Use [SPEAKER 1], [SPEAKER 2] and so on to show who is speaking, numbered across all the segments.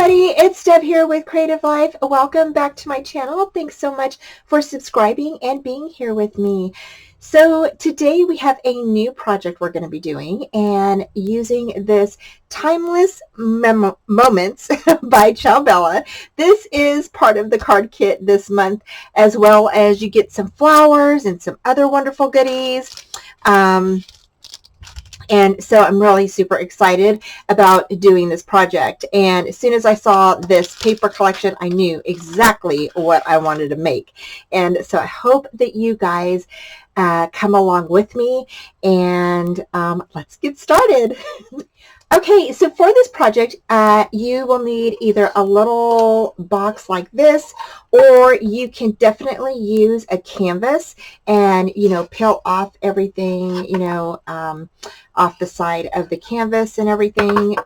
[SPEAKER 1] everybody, it's Deb here with Creative Life. Welcome back to my channel. Thanks so much for subscribing and being here with me. So today we have a new project we're going to be doing and using this Timeless Moments by Bella. This is part of the card kit this month, as well as you get some flowers and some other wonderful goodies. And so I'm really super excited about doing this project. And as soon as I saw this paper collection, I knew exactly what I wanted to make. And so I hope that you guys come along with me, and let's get started. Okay, so for this project, you will need either a little box like this, or you can definitely use a canvas and, peel off everything, off the side of the canvas and everything.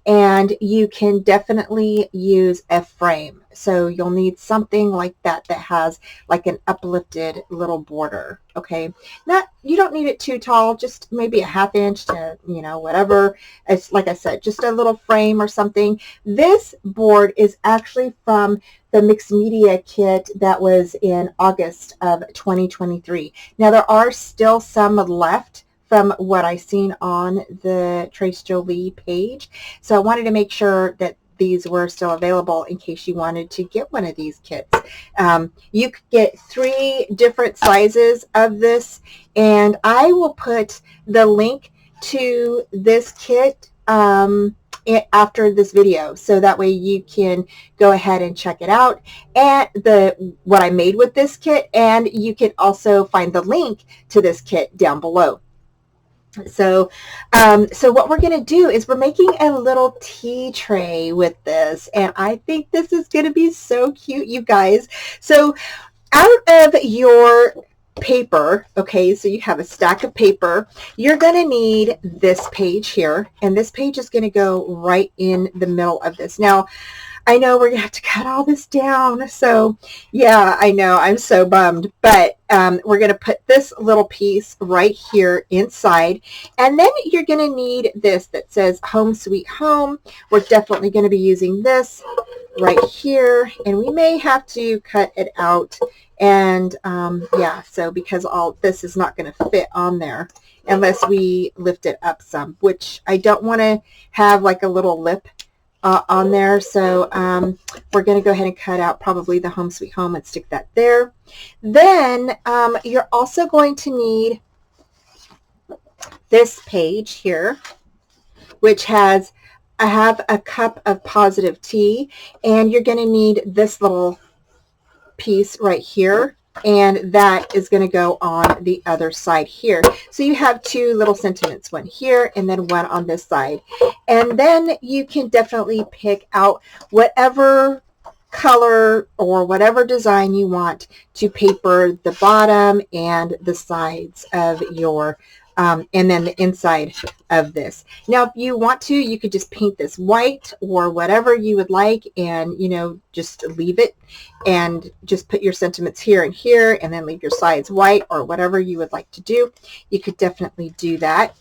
[SPEAKER 1] And you can definitely use a frame. So you'll need something like that that has like an uplifted little border. Okay, you don't need it too tall, just maybe a 1/2 inch to, whatever. It's like I said, just a little frame or something. This board is actually from the mixed media kit that was in August of 2023. Now there are still some left from what I seen on the Trace Jolie page. So I wanted to make sure that these were still available in case you wanted to get one of these kits. You could get 3 different sizes of this, and I will put the link to this kit after this video, so that way you can go ahead and check it out, and what I made with this kit, and you can also find the link to this kit down below. So what we're going to do is we're making a little tea tray with this, and I think this is going to be so cute, you guys. So out of your paper, okay, so you have a stack of paper, you're going to need this page here, and this page is going to go right in the middle of this. Now, I know we're going to have to cut all this down, so yeah, I know, I'm so bummed, but we're going to put this little piece right here inside, and then you're going to need this that says Home Sweet Home. We're definitely going to be using this right here, and we may have to cut it out, and yeah, so because all this is not going to fit on there unless we lift it up some, which I don't want to have like a little lip on there. So we're going to go ahead and cut out probably the Home Sweet Home and stick that there. Then you're also going to need this page here, which has, I have a cup of positive tea, and you're going to need this little piece right here, and that is going to go on the other side here. So you have 2 little sentiments, one here and then one on this side. And then you can definitely pick out whatever color or whatever design you want to paper the bottom and the sides of your and then the inside of this. Now, if you want to, you could just paint this white or whatever you would like, and, just leave it and just put your sentiments here and here, and then leave your sides white or whatever you would like to do. You could definitely do that.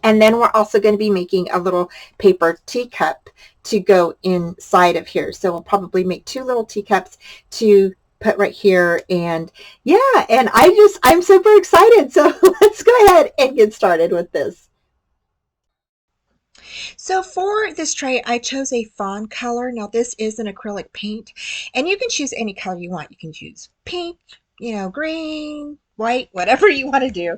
[SPEAKER 1] And then we're also going to be making a little paper teacup to go inside of here. So we'll probably make 2 little teacups to put right here, and yeah, and I'm super excited. So let's go ahead and get started with this. So for this tray, I chose a fawn color. Now this is an acrylic paint, and you can choose any color you want. You can choose pink, green, white, whatever you want to do.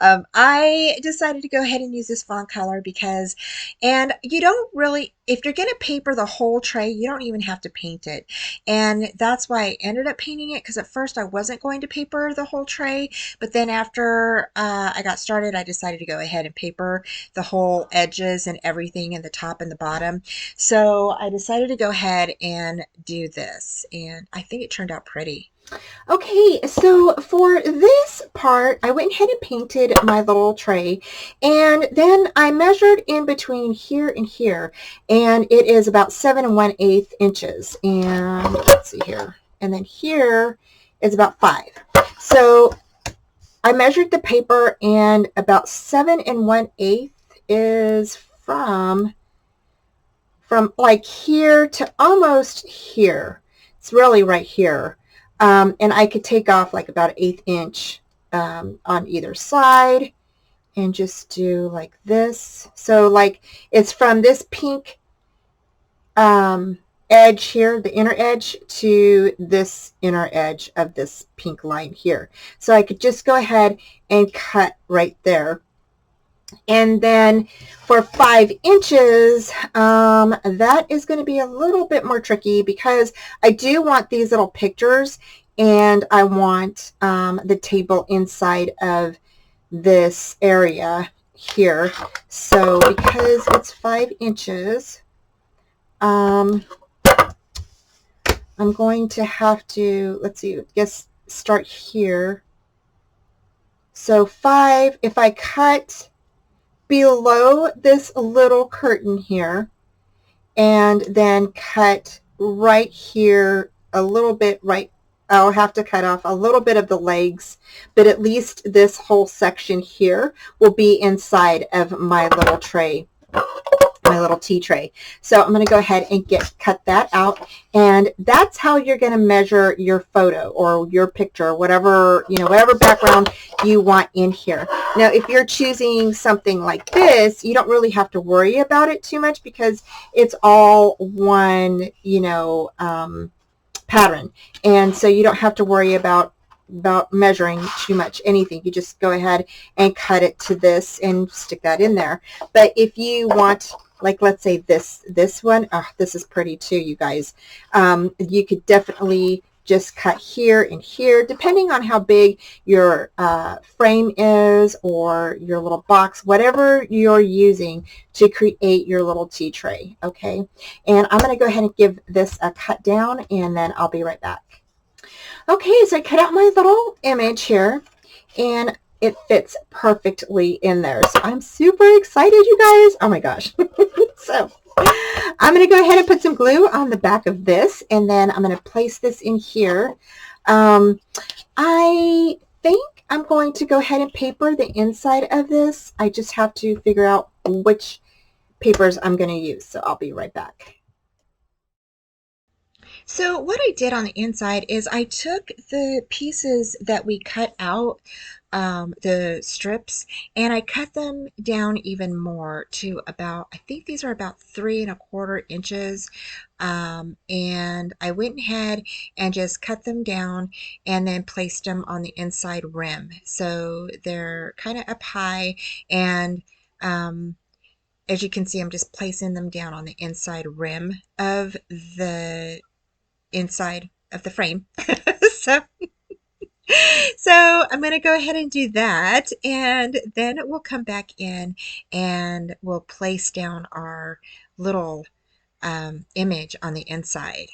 [SPEAKER 1] I decided to go ahead and use this fawn color because, and you don't really, if you're going to paper the whole tray, you don't even have to paint it. And that's why I ended up painting it, because at first I wasn't going to paper the whole tray, but then after I got started, I decided to go ahead and paper the whole edges and everything in the top and the bottom. So I decided to go ahead and do this, and I think it turned out pretty. Okay, so for this part, I went ahead and painted my little tray, and then I measured in between here and here, and it is about 7 1/8 inches. And let's see here, and then here is about 5. So I measured the paper, and about 7 1/8 is from from like here to almost here. It's really right here. And I could take off like about 1/8 inch on either side and just do like this. So like it's from this pink edge here, the inner edge, to this inner edge of this pink line here. So I could just go ahead and cut right there. And then for 5 inches, that is going to be a little bit more tricky because I do want these little pictures, and I want the table inside of this area here. So because it's 5 inches, I'm going to have to, let's see, I guess start here. So 5, if I cut below this little curtain here and then cut right here a little bit, right, I'll have to cut off a little bit of the legs, but at least this whole section here will be inside of my little tray, my little tea tray. So I'm going to go ahead and cut that out, and that's how you're going to measure your photo or your picture, whatever, you know, whatever background you want in here. Now, if you're choosing something like this, you don't really have to worry about it too much because it's all one, you know, pattern, and so you don't have to worry about measuring too much anything. You just go ahead and cut it to this and stick that in there. But if you want, like, let's say this one, oh, this is pretty too, you guys. You could definitely just cut here and here, depending on how big your frame is or your little box, whatever you're using to create your little tea tray, okay? And I'm going to go ahead and give this a cut down, and then I'll be right back. Okay, so I cut out my little image here, and it fits perfectly in there. So I'm super excited, you guys. Oh my gosh. So I'm going to go ahead and put some glue on the back of this, and then I'm going to place this in here. I think I'm going to go ahead and paper the inside of this. I just have to figure out which papers I'm going to use. So I'll be right back. So what I did on the inside is I took the pieces that we cut out, the strips, and I cut them down even more to about, I think these are about 3¼ inches. And I went ahead and just cut them down and then placed them on the inside rim. So they're kind of up high, and as you can see, I'm just placing them down on the inside rim of the inside of the frame. so I'm going to go ahead and do that, and then we'll come back in and we'll place down our little image on the inside.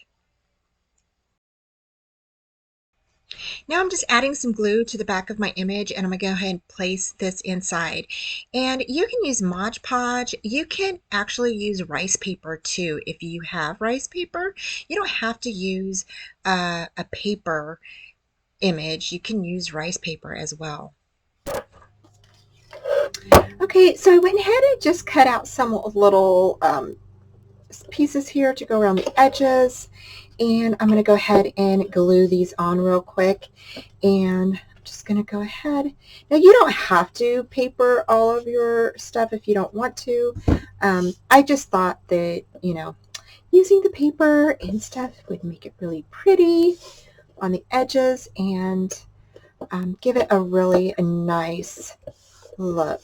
[SPEAKER 1] Now I'm just adding some glue to the back of my image, and I'm going to go ahead and place this inside. And you can use Mod Podge. You can actually use rice paper too if you have rice paper. You don't have to use a paper image. You can use rice paper as well. Okay, so I went ahead and just cut out some little pieces here to go around the edges, and I'm going to go ahead and glue these on real quick. And I'm just going to go ahead. Now, you don't have to paper all of your stuff if you don't want to. I just thought that, you know, using the paper and stuff would make it really pretty on the edges and give it a really nice look.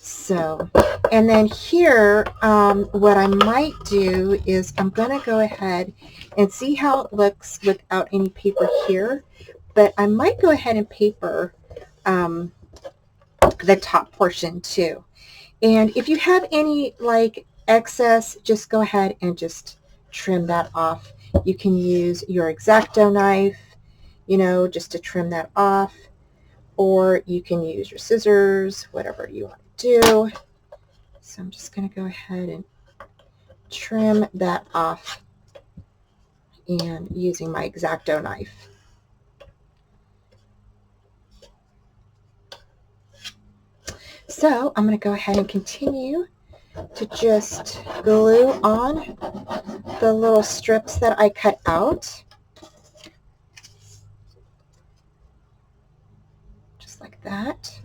[SPEAKER 1] So, and then here, what I might do is I'm going to go ahead and see how it looks without any paper here, but I might go ahead and paper the top portion too. And if you have any like excess, just go ahead and just trim that off. You can use your X-Acto knife, you know, just to trim that off, or you can use your scissors, whatever you want to do. So I'm just going to go ahead and trim that off and using my X-Acto knife. So I'm going to go ahead and continue to just glue on the little strips that I cut out. Just like that.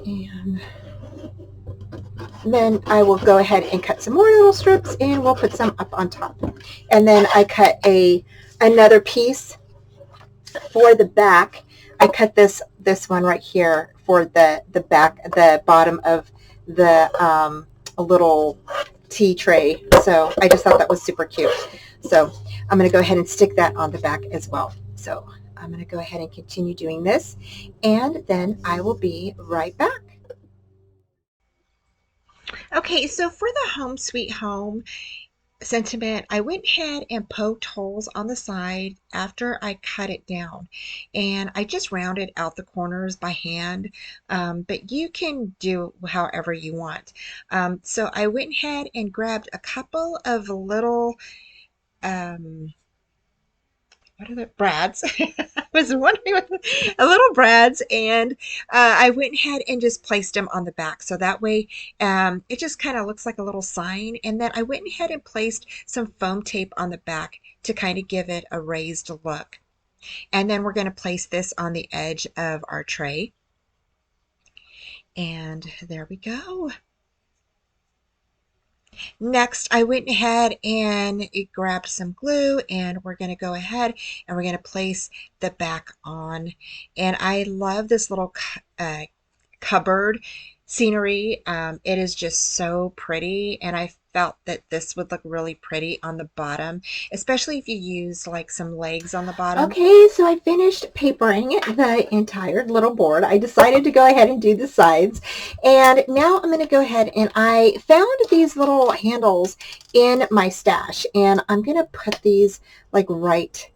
[SPEAKER 1] And then I will go ahead and cut some more little strips, and we'll put some up on top. And then I cut another piece for the back. I cut this one right here for the back, the bottom of the little tea tray. So I just thought that was super cute. So I'm going to go ahead and stick that on the back as well. So I'm going to go ahead and continue doing this, and then I will be right back. Okay, so for the home sweet home sentiment, I went ahead and poked holes on the side after I cut it down, and I just rounded out the corners by hand, but you can do however you want. So I went ahead and grabbed a couple of little what are the brads? I was wondering what a little brads, and I went ahead and just placed them on the back, so that way it just kind of looks like a little sign. And then I went ahead and placed some foam tape on the back to kind of give it a raised look. And then we're going to place this on the edge of our tray, and there we go. Next, I went ahead and grabbed some glue, and we're going to go ahead and we're going to place the back on. And I love this little cupboard scenery. It is just so pretty, and I felt that this would look really pretty on the bottom, especially if you use like some legs on the bottom. Okay, so I finished papering the entire little board. I decided to go ahead and do the sides, and now I'm going to go ahead, and I found these little handles in my stash, and I'm going to put these like right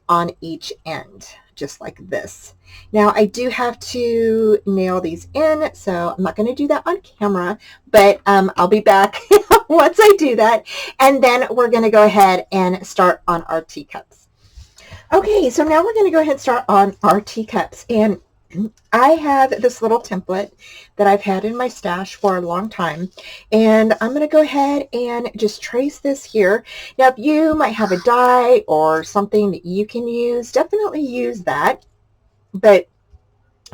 [SPEAKER 1] on each end, just like this. Now I do have to nail these in, so I'm not going to do that on camera, but I'll be back once I do that, and then we're going to go ahead and start on our teacups. Okay, so now we're going to go ahead and start on our teacups, and I have this little template that I've had in my stash for a long time, and I'm going to go ahead and just trace this here. Now, if you might have a die or something that you can use, definitely use that, but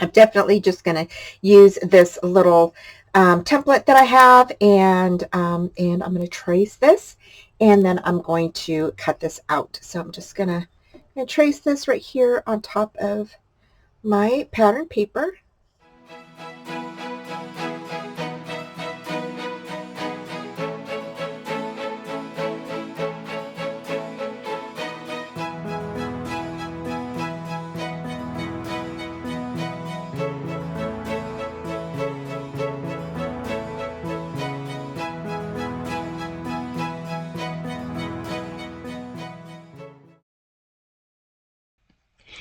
[SPEAKER 1] I'm definitely just going to use this little template that I have, and I'm going to trace this, and then I'm going to cut this out. So I'm just going to trace this right here on top of my pattern paper.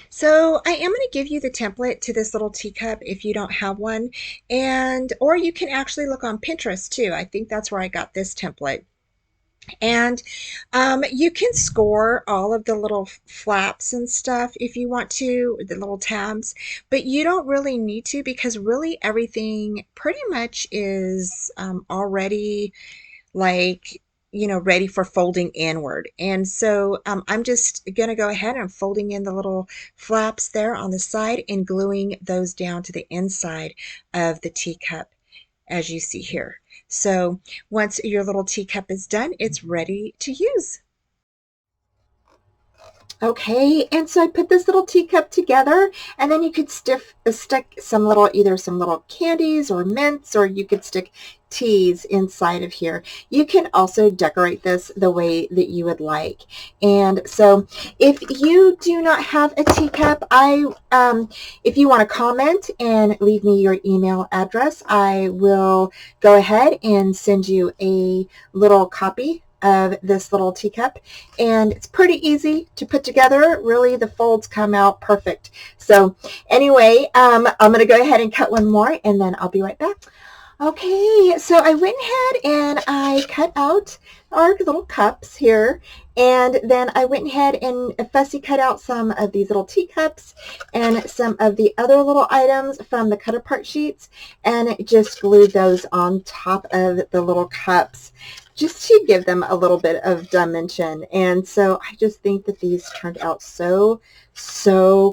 [SPEAKER 1] So I am going to give you the template to this little teacup if you don't have one, or you can actually look on Pinterest too. I think that's where I got this template. And you can score all of the little flaps and stuff if you want to, the little tabs, but you don't really need to, because really everything pretty much is already like, ready for folding inward. And so I'm just going to go ahead and folding in the little flaps there on the side and gluing those down to the inside of the teacup, as you see here. So once your little teacup is done, it's ready to use. Okay, and so I put this little teacup together, and then you could stick some little candies or mints, or you could stick teas inside of here. You can also decorate this the way that you would like. And so if you do not have a teacup, if you want to comment and leave me your email address, I will go ahead and send you a little copy of this little teacup, and it's pretty easy to put together. Really, the folds come out perfect. So anyway, I'm going to go ahead and cut one more, and then I'll be right back. Okay, so I went ahead and I cut out our little cups here, and then I went ahead and fussy cut out some of these little teacups and some of the other little items from the cut apart sheets, and just glued those on top of the little cups just to give them a little bit of dimension. And so I just think that these turned out so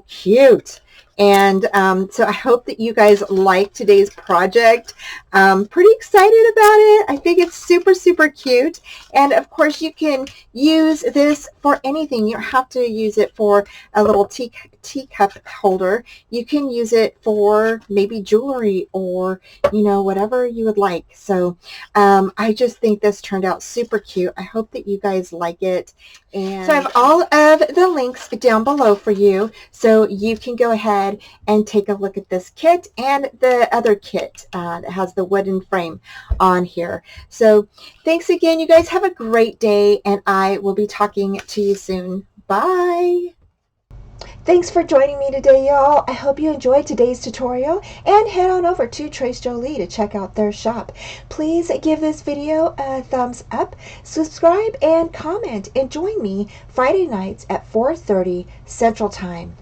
[SPEAKER 1] cute. And so I hope that you guys like today's project. Pretty excited about it. I think it's super cute. And of course you can use this for anything. You don't have to use it for a little teacup holder. You can use it for maybe jewelry or, you know, whatever you would like. So I just think this turned out super cute. I hope that you guys like it. And so I have all of the links down below for you, so you can go ahead and take a look at this kit and the other kit that has the wooden frame on here. So thanks again, you guys. Have a great day, and I will be talking to you soon. Bye. Thanks for joining me today, y'all. I hope you enjoyed today's tutorial, and head on over to Trace Jolie to check out their shop. Please give this video a thumbs up, subscribe, and comment, and join me Friday nights at 4:30 Central Time.